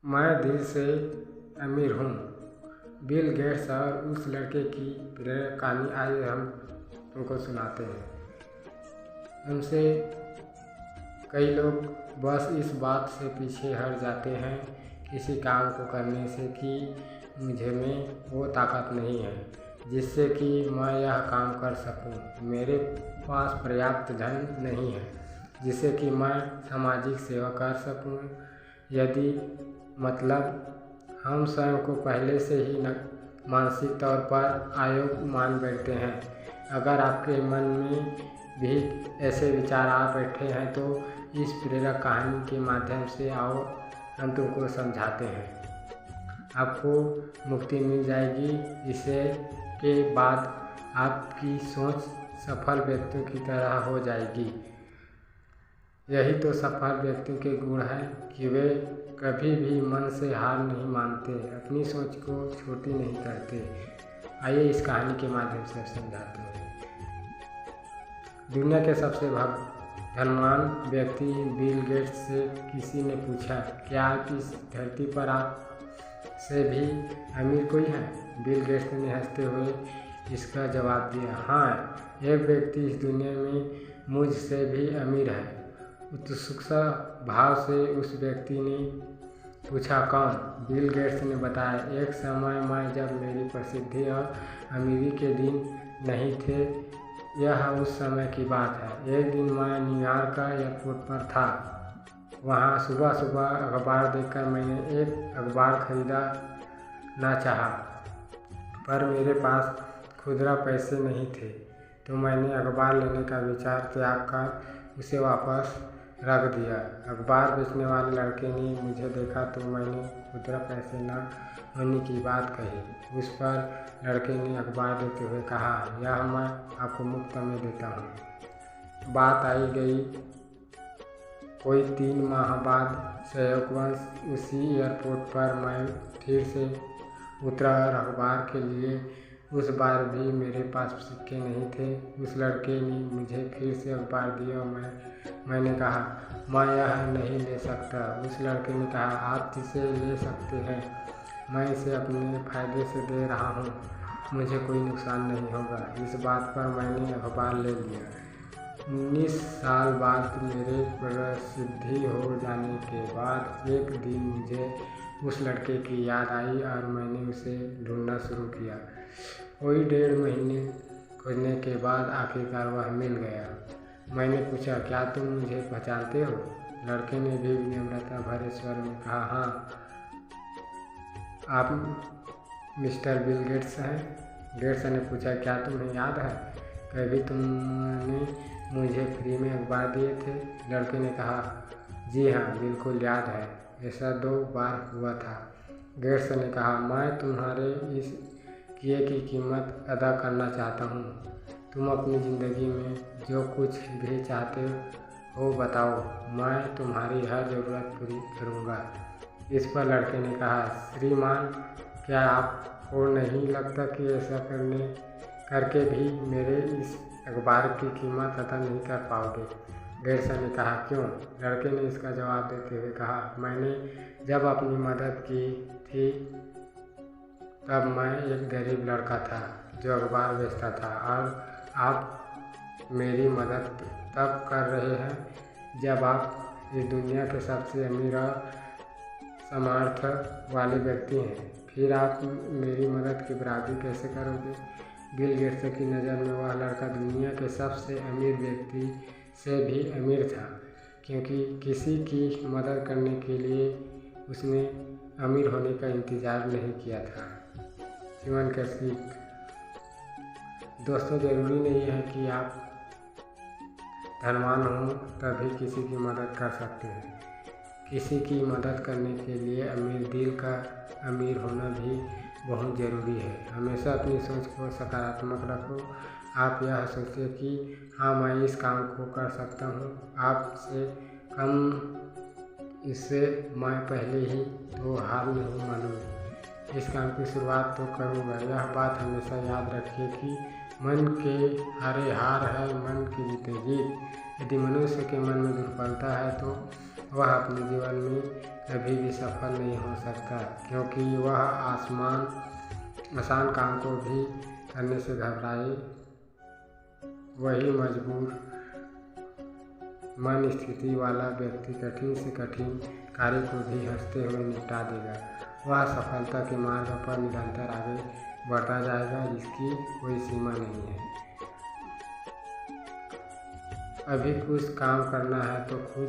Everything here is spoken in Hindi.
मैं दिल से अमीर हूँ। बिल गेट्स और उस लड़के की प्रेरक कहानी आइए हम तुमको सुनाते हैं। उनसे कई लोग बस इस बात से पीछे हट जाते हैं किसी काम को करने से कि मुझे में वो ताकत नहीं है जिससे कि मैं यह काम कर सकूं। मेरे पास पर्याप्त धन नहीं है जिससे कि मैं सामाजिक सेवा कर सकूं। यदि मतलब हम स्वयं को पहले से ही मानसिक तौर पर अयोग्य मान बैठते हैं। अगर आपके मन में भी ऐसे विचार आ बैठे हैं तो इस प्रेरक कहानी के माध्यम से आओ हम तुमको समझाते हैं। आपको मुक्ति मिल जाएगी। इसे के बाद आपकी सोच सफल व्यक्तियों की तरह हो जाएगी। यही तो सफल व्यक्तियों के गुण हैं कि वे कभी भी मन से हार नहीं मानते, अपनी सोच को छोटी नहीं करते। आइए इस कहानी के माध्यम से समझाते हैं। दुनिया के सबसे धनवान व्यक्ति बिल गेट्स से किसी ने पूछा, क्या इस धरती पर आप से भी अमीर कोई है? बिल गेट्स ने हंसते हुए इसका जवाब दिया, हाँ, एक व्यक्ति इस दुनिया में मुझसे भी अमीर है। उत्सुकता भाव से उस व्यक्ति ने पूछा, कौन? बिल गेट्स ने बताया, एक समय में जब मेरी प्रसिद्धि और अमीरी के दिन नहीं थे, यह उस समय की बात है। एक दिन मैं न्यूयॉर्क का एयरपोर्ट पर था। वहाँ सुबह सुबह अखबार देखकर मैंने एक अखबार खरीदना चाहा, पर मेरे पास खुदरा पैसे नहीं थे, तो मैंने अखबार लेने का विचार त्याग कर उसे वापस रख दिया। अखबार बेचने वाले लड़के ने मुझे देखा तो मैंने खुदरा पैसे न होने की बात कही। उस पर लड़के ने अखबार देते हुए कहा, यह मैं आपको मुफ्त में देता हूँ। बात आई गई। कोई 3 माह बाद संयोगवश उसी एयरपोर्ट पर मैं फिर से उतरा और अखबार के लिए उस बार भी मेरे पास सिक्के नहीं थे। उस लड़के ने मुझे फिर से अखबार दिया और मैंने कहा, मैं यह नहीं ले सकता। उस लड़के ने कहा, आप इसे ले सकते हैं, मैं इसे अपने फ़ायदे से दे रहा हूँ, मुझे कोई नुकसान नहीं होगा। इस बात पर मैंने अखबार ले लिया। 19 साल बाद मेरे प्रसिद्धि हो जाने के बाद एक दिन मुझे उस लड़के की याद आई और मैंने उसे ढूंढना शुरू किया। कोई 1.5 महीने खोजने के बाद आखिरकार वह मिल गया। मैंने पूछा, क्या तुम मुझे पहचानते हो? लड़के ने भी विनम्रता भरे स्वर में कहा, हाँ, आप मिस्टर बिल गेट्स हैं? गेट्स ने पूछा, क्या तुम्हें याद है कभी तुमने मुझे फ्री में अखबार दिए थे? लड़के ने कहा, जी हाँ, बिल्कुल याद है, ऐसा 2 बार हुआ था। गेट्स ने कहा, मैं तुम्हारे इस किए की कीमत अदा करना चाहता हूँ। तुम अपनी ज़िंदगी में जो कुछ भी चाहते हो बताओ, मैं तुम्हारी हर ज़रूरत पूरी करूँगा। इस पर लड़के ने कहा, श्रीमान, क्या आपको नहीं लगता कि ऐसा करके भी मेरे इस अखबार की कीमत अदा नहीं कर पाओगे? गेट्स ने कहा, क्यों? लड़के ने इसका जवाब देते हुए कहा, मैंने जब अपनी मदद की थी तब मैं एक गरीब लड़का था जो अखबार बेचता था, और आप मेरी मदद तब कर रहे हैं जब आप इस दुनिया के सबसे अमीर और सामर्थ्य वाले व्यक्ति हैं। फिर आप मेरी मदद की बराबरी कैसे करोगे? बिल गेट्स की नज़र में वह लड़का दुनिया के सबसे अमीर व्यक्ति से भी अमीर था, क्योंकि किसी की मदद करने के लिए उसने अमीर होने का इंतज़ार नहीं किया था। जीवन का सीख। दोस्तों, ज़रूरी नहीं है कि आप धनवान हों तभी किसी की मदद कर सकते हैं। किसी की मदद करने के लिए अमीर दिल का अमीर होना भी बहुत ज़रूरी है। हमेशा अपनी सोच को सकारात्मक रखो। आप यह सोचें कि हाँ, मैं इस काम को कर सकता हूँ, आपसे कम इससे मैं पहले ही तो हार नहीं मानूंगा, इस काम की शुरुआत तो करूँगा। यह बात हमेशा याद रखिए कि मन के हारे हार है, मन की जीते जीत। यदि मनुष्य के मन में दुर्बलता है तो वह अपने जीवन में कभी भी सफल नहीं हो सकता, क्योंकि वह आसान काम को भी करने से घबराए वही मजबूर मन स्थिति वाला व्यक्ति कठिन से कठिन कार्य को भी हंसते हुए निपटा देगा। वह सफलता के मार्ग पर निरंतर आगे बढ़ता जाएगा, जिसकी कोई सीमा नहीं है। अभी कुछ काम करना है तो खुद